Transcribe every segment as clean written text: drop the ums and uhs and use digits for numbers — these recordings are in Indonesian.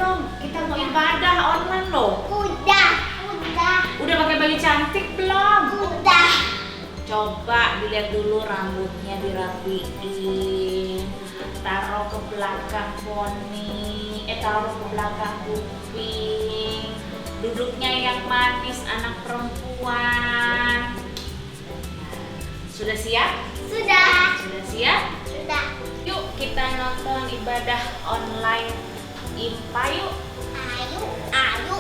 dong. Kita mau ibadah online loh. Udah. Udah pakai baju cantik belum? Udah. Coba dilihat dulu rambutnya dirapiin. Taruh ke belakang poni. Taruh ke belakang kuping. Duduknya yang manis anak perempuan. Sudah siap? Sudah. Sudah siap? Sudah. Yuk kita nonton ibadah online IMPA yuk. Ayo. Ayo.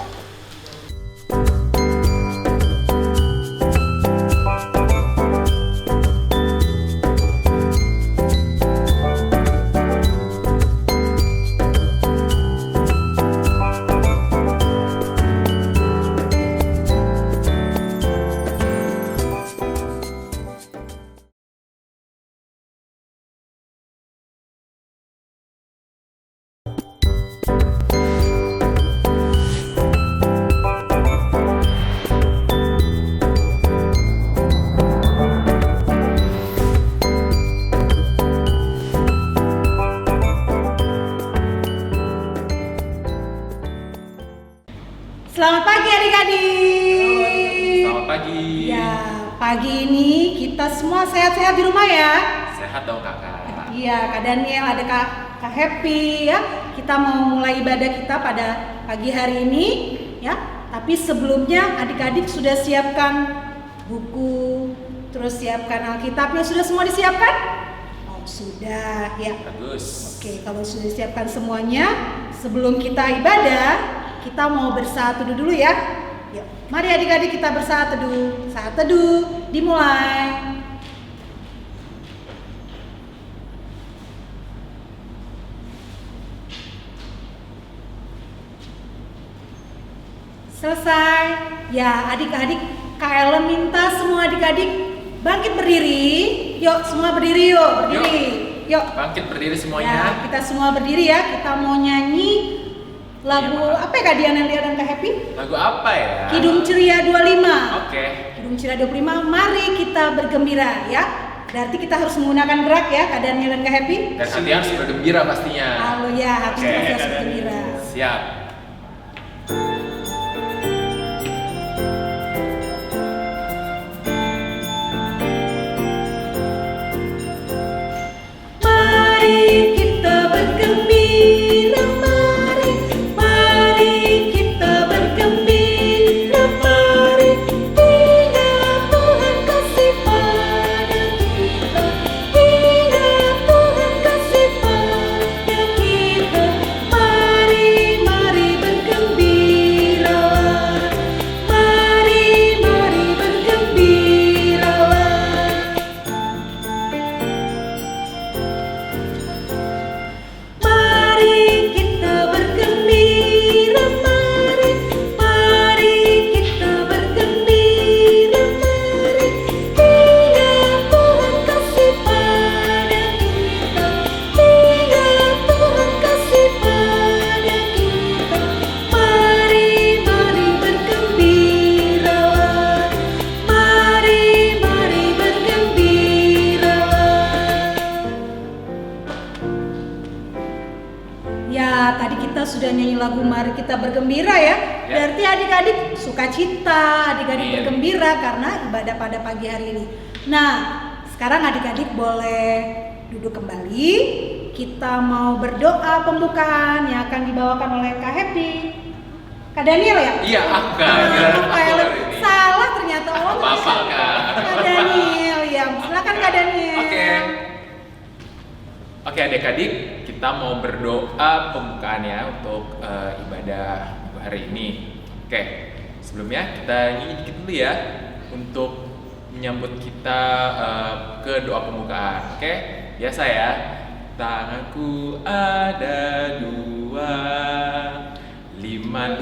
Selamat pagi adik-adik. Selamat pagi. Ya, pagi ini kita semua sehat-sehat di rumah ya. Sehat dong kakak. Iya, Kak Daniel, ada Kak Happy ya. Kita mau mulai ibadah kita pada pagi hari ini ya. Tapi sebelumnya adik-adik sudah siapkan buku, terus siapkan Alkitabnya, sudah semua disiapkan? Oh, sudah ya. Bagus. Oke, kalau sudah disiapkan semuanya, sebelum kita ibadah, kita mau bersaat teduh dulu ya. Yuk, mari adik-adik kita bersaat teduh. Saat teduh dimulai. Selesai. Ya, adik-adik, Kak Ellen minta semua adik-adik bangkit berdiri. Yuk, semua berdiri yuk, berdiri. Yuk. Bangkit berdiri Ya, semuanya. kita semua berdiri ya. Kita mau nyanyi lagu apa ya Kak Diana dan Kak Happy? Lagu apa ya? Kidung Ceria 25. Oke. Kidung Ceria 25, mari kita bergembira ya. Berarti kita harus menggunakan gerak ya Kak Daniel dan Kak Happy. Dan hati harus bergembira pastinya. Halo ya, harus Oke. kita harus bergembira. Siap. Mari kita bergembira, mari kita bergembira, mari ingat Tuhan kasih pada kita, ingat Tuhan kasih pada kita, mari bergembira, mari bergembira. Mari kita bergembira, mari kita bergembira, mari ingat Tuhan kasih pada kita, ingat Tuhan kasih pada kita, mari bergembira, mari bergembira. Ya, tadi kita sudah nyanyi lagu Mari Kita Bergembira ya. Berarti adik-adik sukacita, adik-adik Amin. bergembira karena ibadah pada pagi hari ini. Nah, sekarang adik-adik boleh duduk kembali. Kita mau berdoa pembukaan yang akan dibawakan oleh Kak Happy. Kak Daniel ya? Iya, aku Kak. Ah, Giliran Kak aku Ellen. hari ini. Salah ternyata. Oh, Apa-apa, Kak. Kak Daniel ya. Silakan Kak Daniel. Oke. Oke adik-adik, kita mau berdoa pembukaannya untuk ibadah hari ini. Oke, sebelumnya kita nyanyi dikit dulu ya untuk menyambut kita ke doa pembukaan. Oke, biasa ya. Tanganku ada dua, lima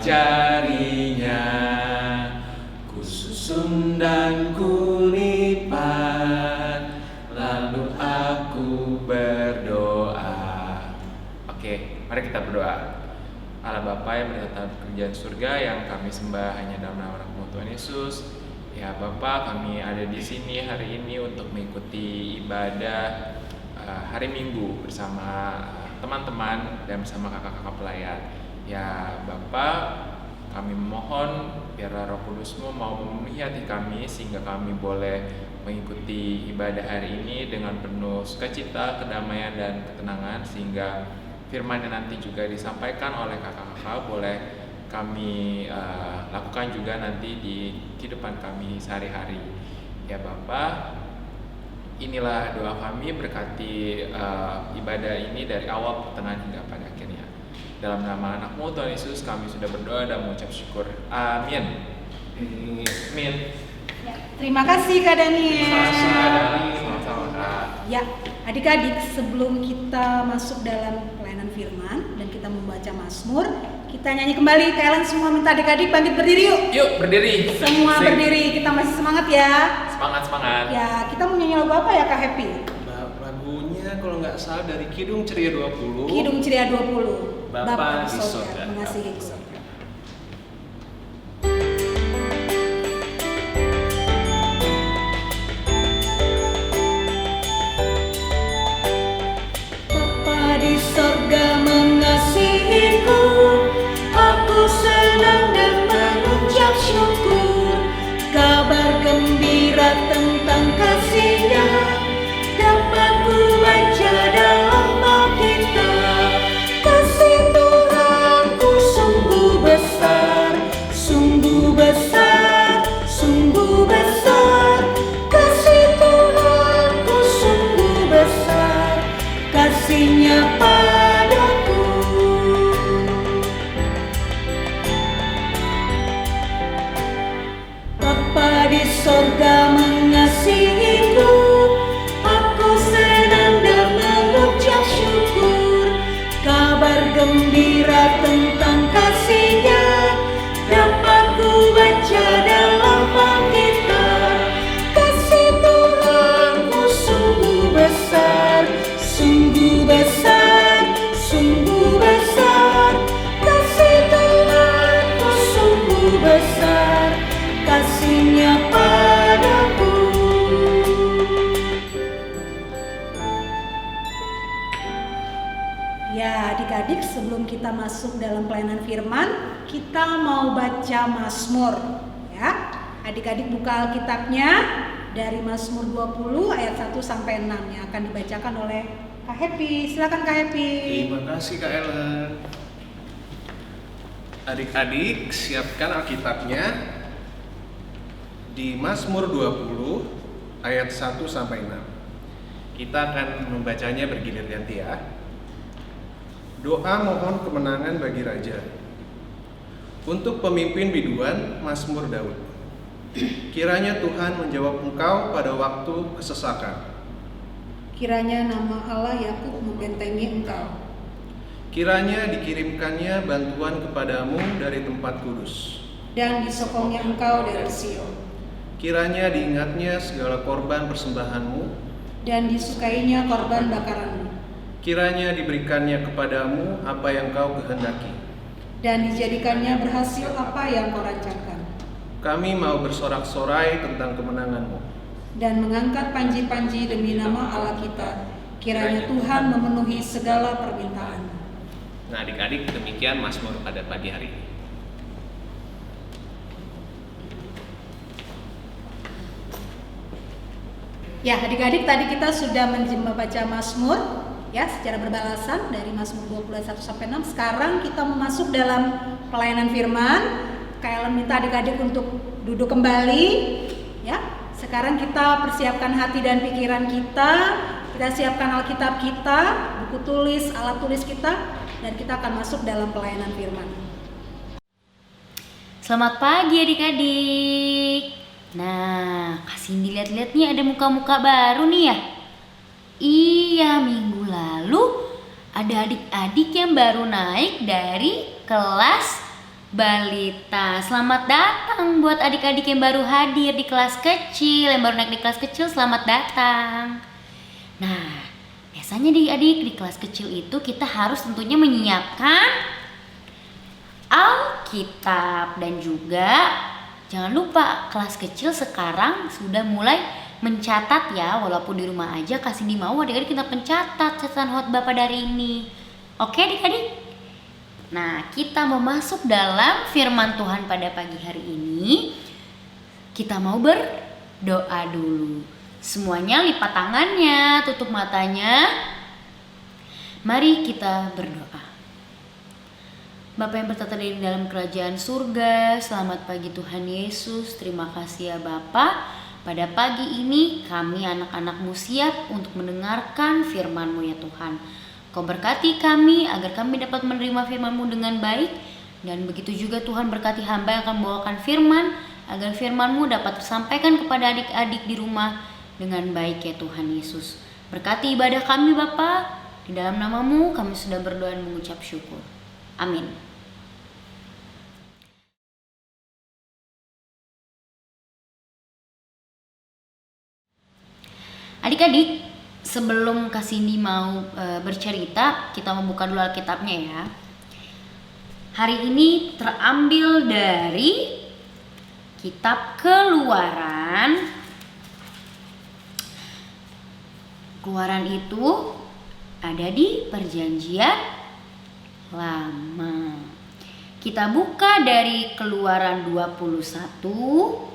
jarinya, ku susun dan ku lipat, lalu aku berdoa. Oke, mari kita berdoa. Allah Bapa yang menetap kerjaan surga, yang kami sembah hanya dalam nama Tuhan Yesus. Ya Bapa, kami ada di sini hari ini untuk mengikuti ibadah hari Minggu bersama teman-teman dan bersama kakak-kakak pelayan. Ya Bapak, kami mohon biarlah Roh Kudus-Mu mau memenuhi hati kami sehingga kami boleh mengikuti ibadah hari ini dengan penuh sukacita, kedamaian dan ketenangan, sehingga firman yang nanti juga disampaikan oleh kakak-kakak boleh kami lakukan juga nanti di kehidupan kami sehari-hari. Ya Bapak, inilah doa kami, berkati ibadah ini dari awal, pertengahan hingga pada akhirnya. Dalam nama anak-Mu Tuhan Yesus kami sudah berdoa dan mengucap syukur. Amin. Amin. Ya, terima kasih Kak Daniel. Sama-sama Kak. Ya, adik-adik, sebelum kita masuk dalam pelayanan firman dan kita membaca Mazmur, kita nyanyi kembali. Kalian semua minta adik-adik bangkit berdiri yuk. Yuk berdiri. Semua Sing. berdiri, kita masih semangat ya. Semangat. Ya, kita mau nyanyi lagu apa ya Kak Happy? Lagunya kalau nggak salah dari Kidung Ceria 20. Kidung Ceria 20. Bapa di sorga. Mengasihiku. Bapa di sorga mengasihiku, aku senang dan mengucap syukur. Kabar gembira tentang kasih-Nya dapat ku baca dalam Alkitab. Kasih Tuhanku sungguh besar, sungguh besar, sungguh besar. Kasih Tuhanku sungguh besar, kasih-Nya padaku. Bapa di sorga mengasihiku, aku senang dan mengucap syukur. Kabar gembira tentang kasih-Nya dapat ku baca dalam Alkitab. Kasih Tuhanku sungguh besar, sungguh besar, sungguh besar. Kasih Tuhanku sungguh besar, kasih-Nya padaku. Ya, adik-adik, sebelum kita masuk dalam pelayanan firman, kita mau baca Mazmur, ya. Adik-adik buka Alkitabnya dari Mazmur 20 ayat 1 sampai 6 yang akan dibacakan oleh Kak Happy. Silakan Kak Happy. Terima kasih Kak Ellen. Adik-adik, siapkan Alkitabnya di Mazmur 20 ayat 1 sampai 6. Kita akan membacanya bergilir-ganti ya. Doa mohon kemenangan bagi raja. Untuk pemimpin biduan, Mazmur Daud. Kiranya Tuhan menjawab engkau pada waktu kesesakan. Kiranya nama Allah Yakub membentengi engkau. Kiranya dikirimkannya bantuan kepadamu dari tempat kudus. Dan disokongnya engkau dari Sion. Kiranya diingatnya segala korban persembahanmu. Dan disukainya korban bakaranmu. Kiranya diberikannya kepadamu apa yang kau kehendaki. Dan dijadikannya berhasil apa yang kau rancangkan. Kami mau bersorak-sorai tentang kemenanganmu. Dan mengangkat panji-panji demi nama Allah kita. Kiranya Tuhan memenuhi segala permintaan. Nah adik-adik, demikian Mazmur pada pagi hari ini. Ya, adik-adik, tadi kita sudah membaca Mazmur ya secara berbalasan dari Mazmur 20 ayat 1 sampai 6. Sekarang kita mau masuk dalam pelayanan firman. Kalian minta adik-adik untuk duduk kembali ya. Sekarang kita persiapkan hati dan pikiran kita. Kita siapkan Alkitab kita, buku tulis, alat tulis kita, dan kita akan masuk dalam pelayanan firman. Selamat pagi adik-adik. Nah, kasih dilihat-lihat nih, ada muka-muka baru nih ya. Iya, minggu lalu ada adik-adik yang baru naik dari kelas balita. Selamat datang buat adik-adik yang baru hadir di kelas kecil, yang baru naik di kelas kecil, selamat datang. Nah, biasanya adik-adik di kelas kecil itu kita harus tentunya menyiapkan Alkitab, dan juga jangan lupa kelas kecil sekarang sudah mulai mencatat ya, walaupun di rumah aja. Kasih di mau adik-adik kita pencatat catatan khotbah pada hari ini. Oke adik-adik? Nah, kita mau masuk dalam firman Tuhan pada pagi hari ini. Kita mau berdoa dulu. Semuanya lipat tangannya, tutup matanya. Mari kita berdoa. Bapa yang bertata di dalam kerajaan surga, selamat pagi Tuhan Yesus. Terima kasih ya Bapa. Pada pagi ini kami anak-anak-Mu siap untuk mendengarkan firman-Mu ya Tuhan. Kau berkati kami agar kami dapat menerima firman-Mu dengan baik. Dan begitu juga Tuhan berkati hamba yang akan membawakan firman, agar firman-Mu dapat tersampaikan kepada adik-adik di rumah dengan baik ya Tuhan Yesus. Berkati ibadah kami Bapa. Di dalam nama-Mu kami sudah berdoa dan mengucap syukur. Amin. Adik-adik, sebelum Kak Cindy mau bercerita, kita membuka dulu Alkitabnya ya. Hari ini terambil dari kitab Keluaran. Keluaran itu ada di Perjanjian Lama. Kita buka dari Keluaran 21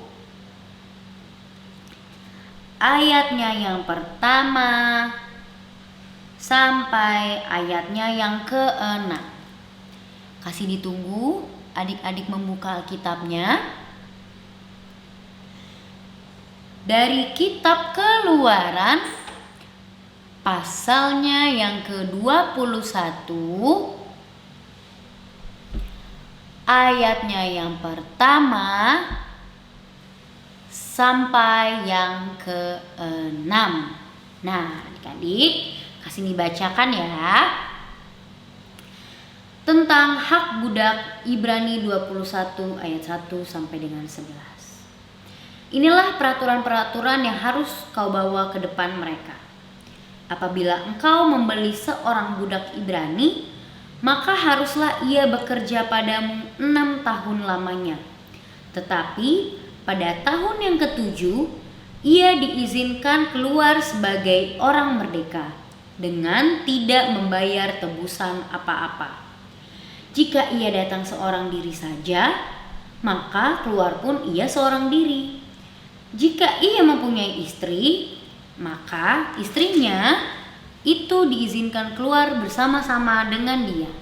ayatnya yang pertama sampai ayatnya yang ke-6. Kasih ditunggu adik-adik membuka Alkitabnya. Dari kitab Keluaran pasalnya yang ke-21 ayatnya yang pertama sampai yang ke-6. Nah, adik-adik, kasih dibacakan ya. Tentang hak budak, Ibrani 21 ayat 1 sampai dengan 11. Inilah peraturan-peraturan yang harus kau bawa ke depan mereka. Apabila engkau membeli seorang budak Ibrani, maka haruslah ia bekerja padamu 6 tahun lamanya. Tetapi pada tahun yang ke-7, ia diizinkan keluar sebagai orang merdeka dengan tidak membayar tebusan apa-apa. Jika ia datang seorang diri saja, maka keluar pun ia seorang diri. Jika ia mempunyai istri, maka istrinya itu diizinkan keluar bersama-sama dengan dia.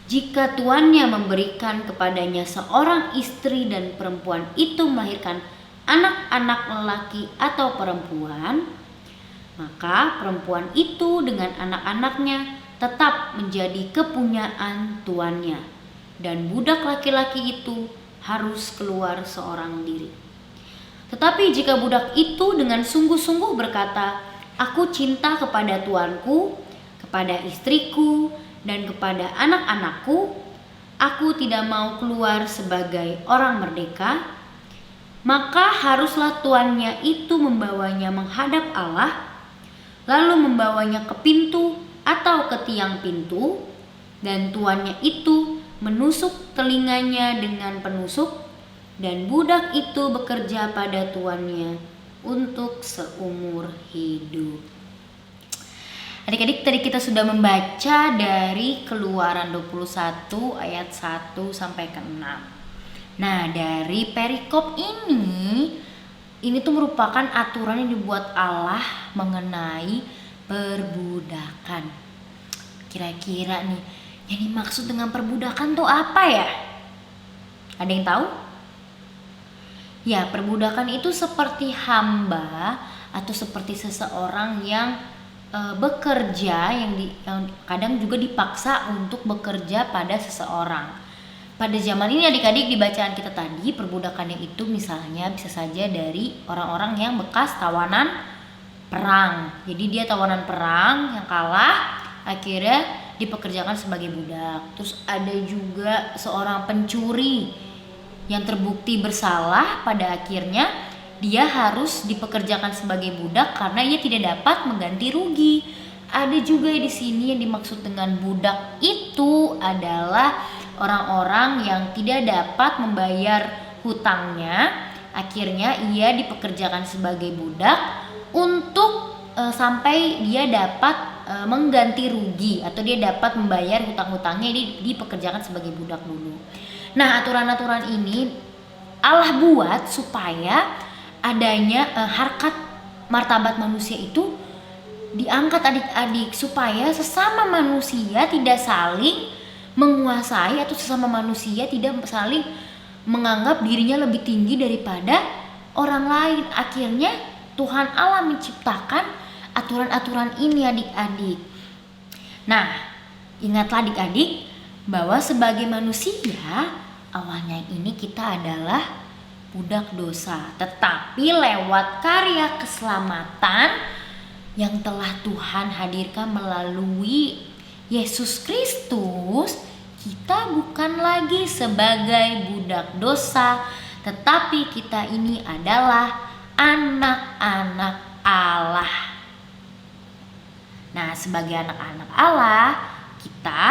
Jika tuannya memberikan kepadanya seorang istri dan perempuan itu melahirkan anak-anak lelaki atau perempuan, maka perempuan itu dengan anak-anaknya tetap menjadi kepunyaan tuannya, dan budak laki-laki itu harus keluar seorang diri. Tetapi jika budak itu dengan sungguh-sungguh berkata, "Aku cinta kepada tuanku, kepada istriku, dan kepada anak-anakku, aku tidak mau keluar sebagai orang merdeka," maka haruslah tuannya itu membawanya menghadap Allah, lalu membawanya ke pintu atau ke tiang pintu, dan tuannya itu menusuk telinganya dengan penusuk, dan budak itu bekerja pada tuannya untuk seumur hidup. Adik-adik, tadi kita sudah membaca dari Keluaran 21 ayat 1 sampai ke 6. Nah, dari perikop ini tuh merupakan aturan yang dibuat Allah mengenai perbudakan. Kira-kira nih, yang dimaksud dengan perbudakan tuh apa ya? Ada yang tahu? Ya, perbudakan itu seperti hamba atau seperti seseorang yang bekerja, yang kadang juga dipaksa untuk bekerja pada seseorang. Pada zaman ini adik-adik, di bacaan kita tadi, perbudakannya itu misalnya bisa saja dari orang-orang yang bekas tawanan perang. Jadi dia tawanan perang yang kalah, akhirnya dipekerjakan sebagai budak. Terus ada juga seorang pencuri yang terbukti bersalah, pada akhirnya dia harus dipekerjakan sebagai budak karena ia tidak dapat mengganti rugi. Ada juga di sini yang dimaksud dengan budak itu adalah orang-orang yang tidak dapat membayar hutangnya, akhirnya ia dipekerjakan sebagai budak untuk sampai dia dapat mengganti rugi atau dia dapat membayar hutang-hutangnya dipekerjakan sebagai budak dulu. Nah, aturan-aturan ini Allah buat supaya adanya harkat martabat manusia itu diangkat adik-adik, supaya sesama manusia tidak saling menguasai atau sesama manusia tidak saling menganggap dirinya lebih tinggi daripada orang lain. Akhirnya Tuhan Allah menciptakan aturan-aturan ini adik-adik. Nah, ingatlah adik-adik bahwa sebagai manusia awalnya ini kita adalah budak dosa, tetapi lewat karya keselamatan yang telah Tuhan hadirkan melalui Yesus Kristus, kita bukan lagi sebagai budak dosa, tetapi kita ini adalah anak-anak Allah. Nah, sebagai anak-anak Allah, kita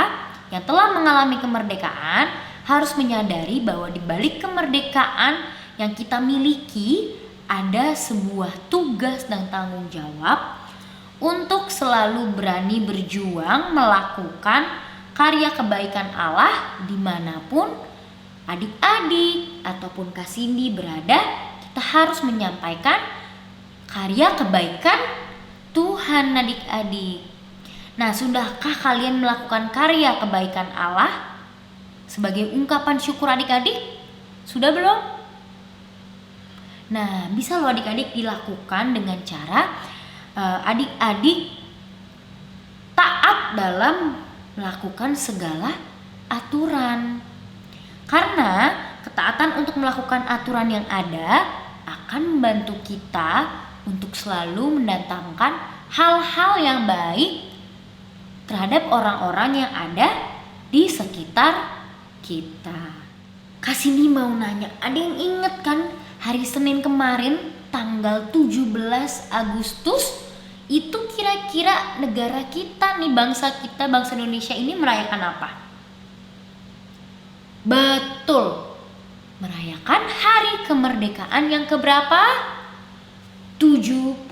yang telah mengalami kemerdekaan harus menyadari bahwa di balik kemerdekaan yang kita miliki ada sebuah tugas dan tanggung jawab untuk selalu berani berjuang melakukan karya kebaikan Allah dimanapun adik-adik ataupun Kak Cindy berada. Kita harus menyampaikan karya kebaikan Tuhan adik-adik. Nah, sudahkah kalian melakukan karya kebaikan Allah sebagai ungkapan syukur adik-adik? Sudah belum? Nah, bisa loh adik-adik dilakukan dengan cara adik-adik taat dalam melakukan segala aturan. Karena ketaatan untuk melakukan aturan yang ada akan membantu kita untuk selalu mendatangkan hal-hal yang baik terhadap orang-orang yang ada di sekitar kita. Kak Cindy mau nanya, ada yang inget kan hari Senin kemarin tanggal 17 Agustus itu kira-kira negara kita nih, bangsa kita, bangsa Indonesia ini merayakan apa? Betul, merayakan hari kemerdekaan yang keberapa? 75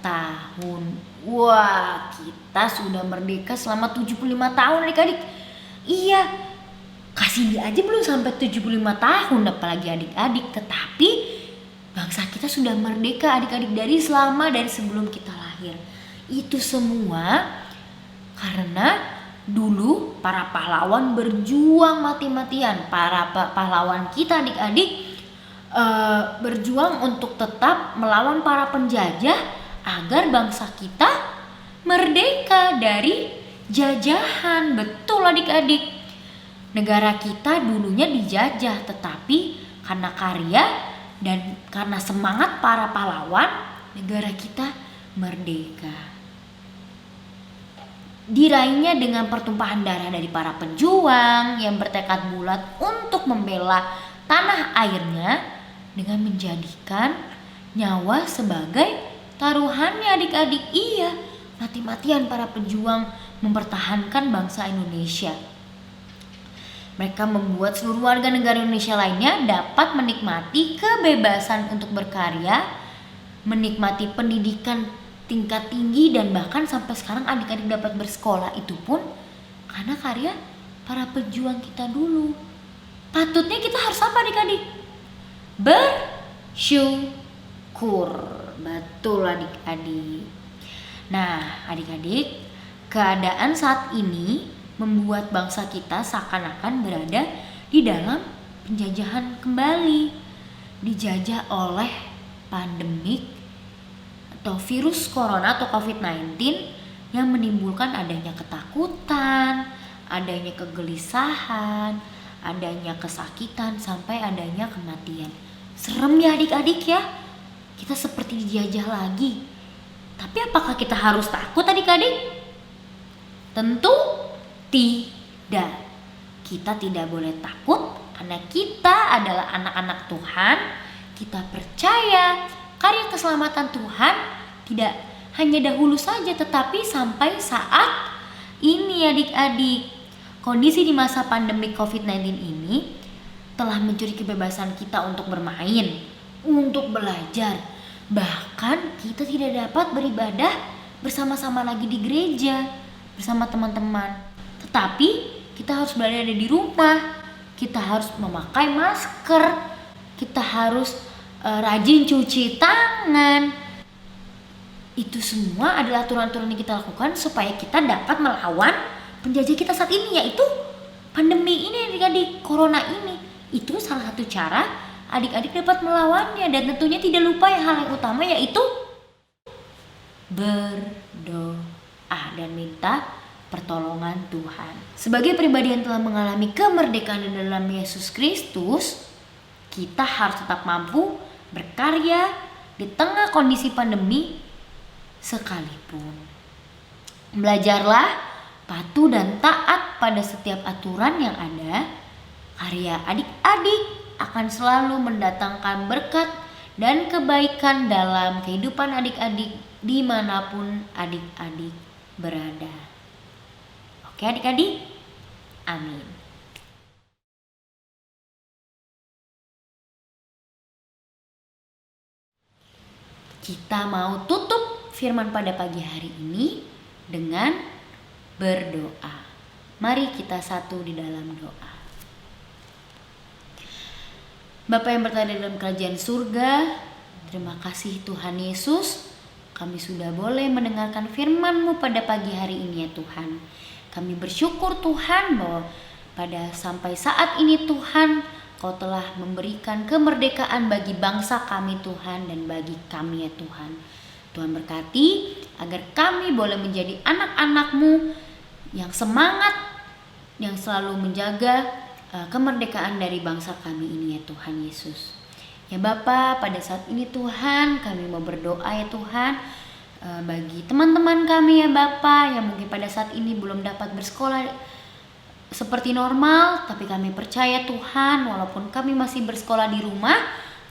tahun. Wah, kita sudah merdeka selama 75 tahun adik-adik. Iya, Kak Cindy aja belum sampai 75 tahun apalagi adik-adik, tetapi bangsa kita sudah merdeka adik-adik dari sebelum kita lahir. Itu semua karena dulu para pahlawan berjuang mati-matian. Para pahlawan kita adik-adik berjuang untuk tetap melawan para penjajah agar bangsa kita merdeka dari jajahan. Betul adik-adik. Negara kita dulunya dijajah, tetapi karena karya dan karena semangat para pahlawan, negara kita merdeka. Diraihnya dengan pertumpahan darah dari para pejuang yang bertekad bulat untuk membela tanah airnya dengan menjadikan nyawa sebagai taruhannya adik-adik. Iya, mati-matian para pejuang mempertahankan bangsa Indonesia. Mereka membuat seluruh warga negara Indonesia lainnya dapat menikmati kebebasan untuk berkarya, menikmati pendidikan tingkat tinggi, dan bahkan sampai sekarang adik-adik dapat bersekolah itu pun karena karya para pejuang kita dulu. Patutnya kita harus apa adik-adik? Bersyukur. Betul adik-adik. Nah adik-adik, keadaan saat ini membuat bangsa kita seakan-akan berada di dalam penjajahan kembali, dijajah oleh pandemik atau virus corona atau COVID-19 yang menimbulkan adanya ketakutan, adanya kegelisahan, adanya kesakitan, sampai adanya kematian. Serem ya adik-adik ya, kita seperti dijajah lagi. Tapi apakah kita harus takut adik-adik? Tentu tidak. Kita tidak boleh takut karena kita adalah anak-anak Tuhan. Kita percaya karya keselamatan Tuhan tidak hanya dahulu saja, tetapi sampai saat ini adik-adik. Kondisi di masa pandemi COVID-19 ini telah mencuri kebebasan kita untuk bermain, untuk belajar. Bahkan kita tidak dapat beribadah bersama-sama lagi di gereja bersama teman-teman. Tetapi kita harus berada di rumah. Kita harus memakai masker. Kita harus rajin cuci tangan. Itu semua adalah aturan-aturan yang kita lakukan supaya kita dapat melawan penjajah kita saat ini, yaitu pandemi ini, adik-adik, corona ini. Itu salah satu cara adik-adik dapat melawannya, dan tentunya tidak lupa hal yang utama, yaitu berdoa dan minta pertolongan Tuhan. Sebagai pribadi yang telah mengalami kemerdekaan di dalam Yesus Kristus, kita harus tetap mampu berkarya di tengah kondisi pandemi sekalipun. Belajarlah patuh dan taat pada setiap aturan yang ada. Karya adik-adik akan selalu mendatangkan berkat dan kebaikan dalam kehidupan adik-adik dimanapun adik-adik berada. Oke adik-adik? Amin. Kita mau tutup firman pada pagi hari ini dengan berdoa. Mari kita satu di dalam doa. Bapa yang berada dalam kerajaan surga, terima kasih Tuhan Yesus, kami sudah boleh mendengarkan firman-Mu pada pagi hari ini ya Tuhan. Kami bersyukur Tuhan bahwa pada sampai saat ini Tuhan, Kau telah memberikan kemerdekaan bagi bangsa kami Tuhan dan bagi kami ya Tuhan. Tuhan berkati agar kami boleh menjadi anak-anak-Mu yang semangat, yang selalu menjaga kemerdekaan dari bangsa kami ini ya Tuhan Yesus. Ya Bapa, pada saat ini Tuhan kami mau berdoa ya Tuhan bagi teman-teman kami ya Bapa yang mungkin pada saat ini belum dapat bersekolah seperti normal, tapi kami percaya Tuhan walaupun kami masih bersekolah di rumah,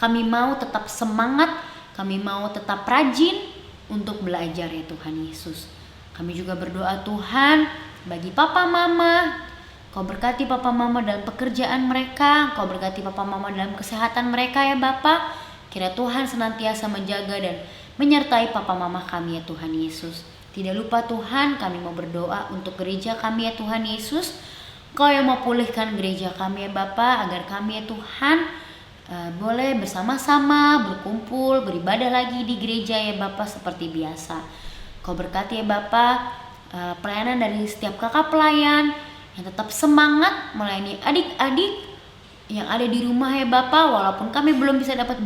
kami mau tetap semangat, kami mau tetap rajin untuk belajar ya Tuhan Yesus. Kami juga berdoa Tuhan bagi papa mama, Kau berkati papa mama dalam pekerjaan mereka, Kau berkati papa mama dalam kesehatan mereka ya Bapa. Kira Tuhan senantiasa menjaga dan menyertai papa mama kami ya Tuhan Yesus. Tidak lupa Tuhan, kami mau berdoa untuk gereja kami ya Tuhan Yesus. Kau yang mau pulihkan gereja kami ya Bapa, agar kami ya Tuhan boleh bersama-sama berkumpul, beribadah lagi di gereja ya Bapa seperti biasa. Kau berkati ya Bapa pelayanan dari setiap kakak pelayan yang tetap semangat melayani adik-adik yang ada di rumah ya Bapa, walaupun kami belum bisa dapat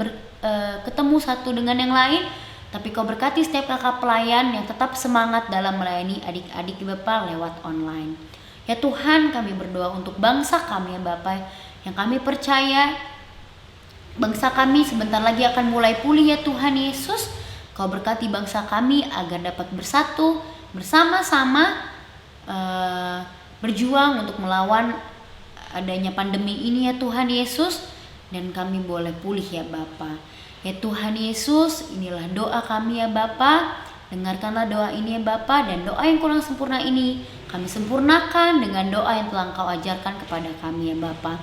ketemu satu dengan yang lain, tapi Kau berkati setiap kakak pelayan yang tetap semangat dalam melayani adik-adik ya Bapa lewat online. Ya Tuhan, kami berdoa untuk bangsa kami ya Bapa, yang kami percaya bangsa kami sebentar lagi akan mulai pulih ya Tuhan Yesus. Kau berkati bangsa kami agar dapat bersatu bersama-sama berjuang untuk melawan adanya pandemi ini ya Tuhan Yesus, dan kami boleh pulih ya Bapa. Ya Tuhan Yesus, inilah doa kami ya Bapa. Dengarkanlah doa ini ya Bapa, dan doa yang kurang sempurna ini kami sempurnakan dengan doa yang telah Engkau ajarkan kepada kami ya Bapa.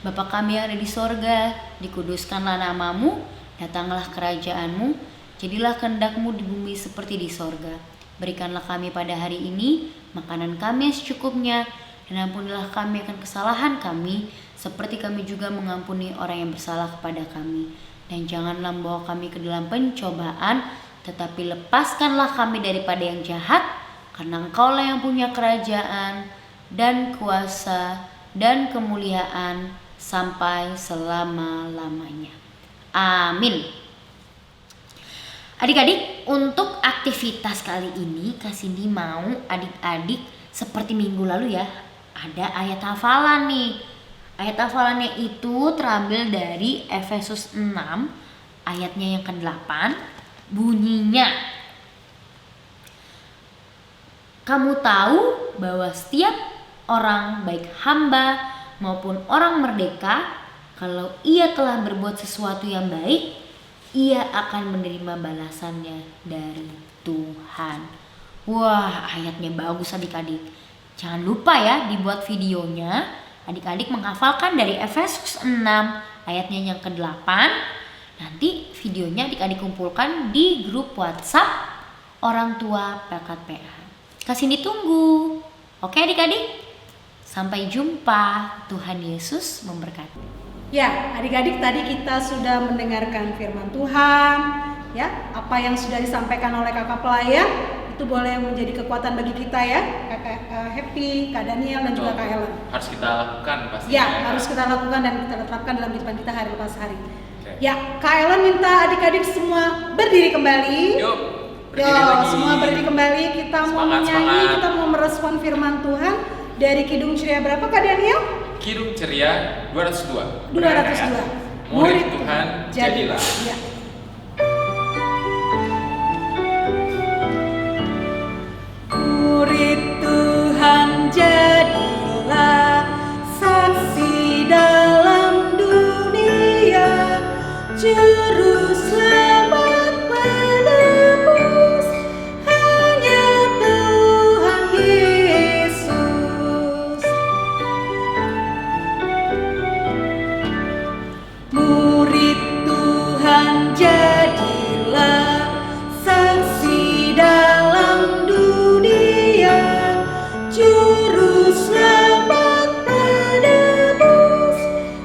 Bapa kami yang ada di sorga, dikuduskanlah nama-Mu, datanglah kerajaan-Mu, jadilah kehendak-Mu di bumi seperti di sorga. Berikanlah kami pada hari ini makanan kami yang secukupnya, dan ampunilah kami akan kesalahan kami, seperti kami juga mengampuni orang yang bersalah kepada kami. Dan janganlah membawa kami ke dalam pencobaan, tetapi lepaskanlah kami daripada yang jahat, karena Engkaulah yang punya kerajaan dan kuasa dan kemuliaan sampai selama-lamanya. Amin. Adik-adik, untuk aktivitas kali ini Kak Cindy mau adik-adik seperti minggu lalu ya, ada ayat hafalan nih. Ayat hafalannya itu terambil dari Efesus 6 ayatnya yang ke-8. Bunyinya, kamu tahu bahwa setiap orang, baik hamba maupun orang merdeka, kalau ia telah berbuat sesuatu yang baik, ia akan menerima balasannya dari Tuhan. Wah, ayatnya bagus adik-adik. Jangan lupa ya dibuat videonya. Adik-adik menghafalkan dari Efesus 6 ayatnya yang ke-8. Nanti videonya adik-adik kumpulkan di grup WhatsApp orang tua PKPA. Kasih ditunggu. Oke adik-adik? Sampai jumpa. Tuhan Yesus memberkati. Ya, adik-adik tadi kita sudah mendengarkan firman Tuhan, ya. Apa yang sudah disampaikan oleh kakak pelayan itu boleh menjadi kekuatan bagi kita ya, kakak Happy, Kak Daniel dan juga Kak Helen. Harus kita lakukan pastinya. Ya, harus kita lakukan dan kita terapkan dalam kehidupan kita hari lepas hari. Oke. Ya, Kak Helen minta adik-adik semua berdiri kembali. Yuk, berdiri Yo, lagi. semua berdiri kembali. Kita mau Semangat, menyanyi, semangat. kita mau merespon firman Tuhan dari Kidung Ceria berapa Kak Daniel? Kidung Ceria 202. 202. Murid Tuhan jadilah. Ya. Murid Tuhan jadilah, saksi dalam dunia, juru selamat menebus, hanya Tuhan Yesus. Murid Tuhan jadilah, saksi dalam dunia, juru selamat menebus,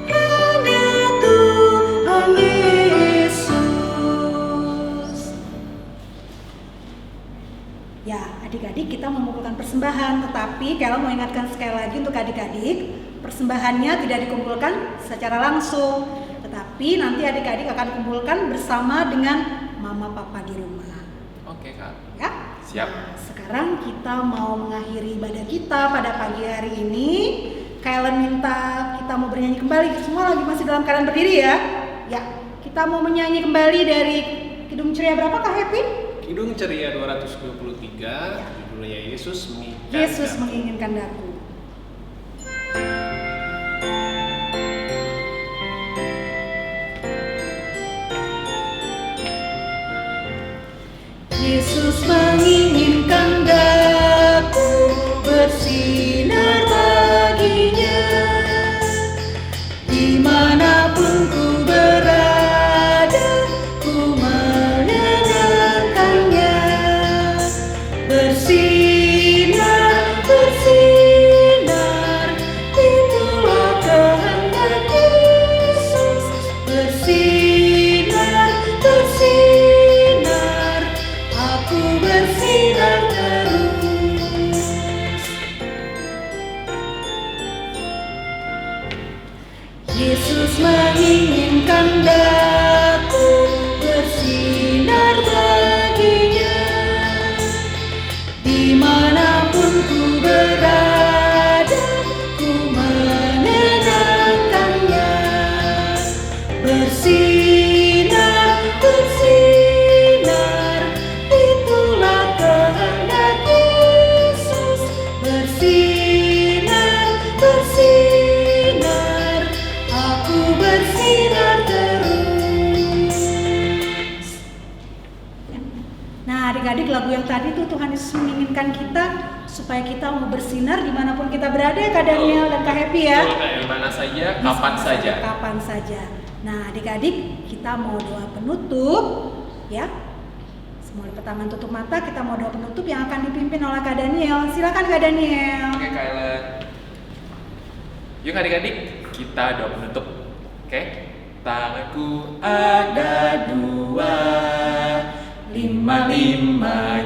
hanya Tuhan Yesus. Ya, adik-adik kita memukulkan persembahan, tetapi kalau mau ingatkan sekali lagi untuk adik-adik, persembahannya tidak dikumpulkan secara langsung, tetapi nanti adik-adik akan kumpulkan bersama dengan mama papa di rumah. Oke, Kak. Ya. Siap. Nah, sekarang kita mau mengakhiri ibadah kita pada pagi hari ini. Kalian minta kita mau bernyanyi kembali. Semua lagi masih dalam keadaan berdiri ya. Ya, kita mau menyanyi kembali dari Kidung Ceria berapa Kak Happy? Kidung Ceria 223, judulnya Yesus menginginkan Yesus daku. menginginkan daku. Yesus menginginkan daku bersinar baginya, dimanapun ku berada, ku menyenangkannya. Bersinar, bersinar, itulah kehendak Yesus. Bersinar, bersinar, aku bersinar terus. Yesus menginginkan daku bersinar baginya, dimanapun ku berada, ku menyenangkannya. Bersinar, bersinar, itulah kehendak Yesus. Bersinar, bersinar, aku bersinar terus. Nah, adik-adik, lagu yang tadi tuh Tuhan Yesus menginginkan kita supaya kita mau bersinar dimanapun kita berada ya Kak Daniel dan Kak Happy ya. Betul, Kak. Di mana saja, kapan saja. Kapan saja. Nah, adik-adik, kita mau doa penutup ya. Mulai pertama tutup mata, kita mau doa penutup yang akan dipimpin oleh Kak Daniel. Silakan Kak Daniel. Oke, Kak Ellen. Yuk adik-adik, kita doa penutup. Oke? Tanganku ada dua, lima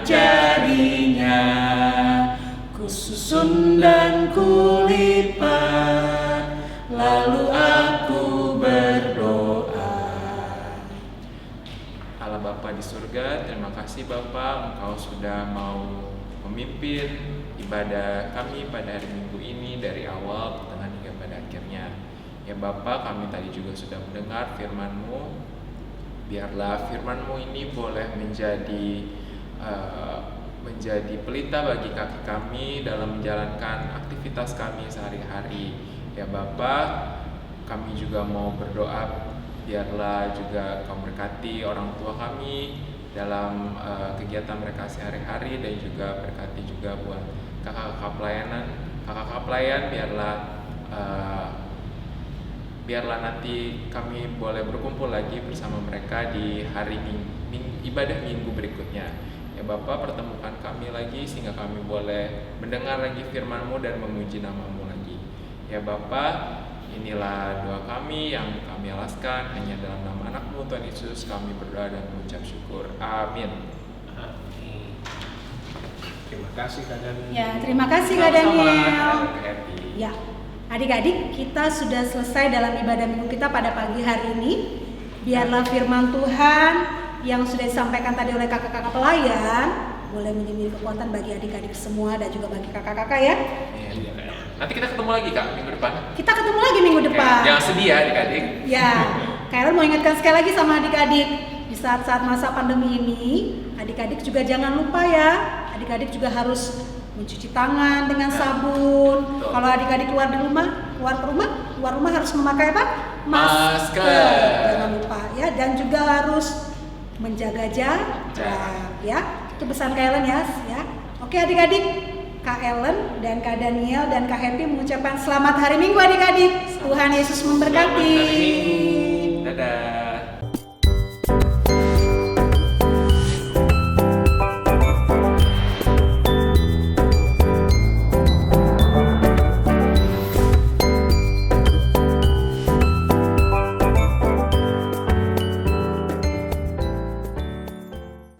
jarinya, ku susun dan ku lipat, lalu aku berdoa. Allah Bapa di surga, terima kasih Bapa, Engkau sudah mau memimpin ibadah kami pada hari Minggu ini dari awal, tengah hingga pada akhirnya. Ya Bapa, kami tadi juga sudah mendengar firman-Mu. Biarlah firman-Mu ini boleh menjadi pelita bagi kaki kami dalam menjalankan aktivitas kami sehari-hari. Ya Bapa, kami juga mau berdoa, biarlah juga Kau berkati orang tua kami dalam kegiatan mereka sehari-hari, dan juga berkati juga buat kakak-kakak pelayan, biarlah nanti kami boleh berkumpul lagi bersama mereka di hari ibadah minggu berikutnya. Ya Bapa pertemukan kami lagi sehingga kami boleh mendengar lagi firman-Mu dan memuji nama-Mu lagi. Ya Bapa, inilah doa kami yang kami alaskan hanya dalam nama anak-Mu Tuhan Yesus kami berdoa dan mengucap syukur. Amin. Terima kasih Kak Daniel. Ya, terima kasih Kak Daniel. Happy. Ya, adik-adik, kita sudah selesai dalam ibadah minggu kita pada pagi hari ini. Biarlah firman Tuhan yang sudah disampaikan tadi oleh kakak-kakak pelayan boleh menjadi kekuatan bagi adik-adik semua dan juga bagi kakak-kakak ya. Iya. Nanti kita ketemu lagi Kak minggu depan. Kita ketemu lagi minggu depan. Jangan sedih ya adik-adik. Ya, Karen mau ingatkan sekali lagi sama adik-adik di saat-saat masa pandemi ini, adik-adik juga jangan lupa ya, adik-adik juga harus mencuci tangan dengan sabun. Betul. Kalau adik-adik keluar rumah harus memakai apa? Masker. Jangan lupa ya, dan juga harus menjaga jarak ya. Itu pesan Kak Ellen ya. Oke adik-adik, Kak Ellen dan Kak Daniel dan Kak Happy mengucapkan selamat hari Minggu adik-adik. Tuhan Yesus memberkati. Selamat hari Minggu.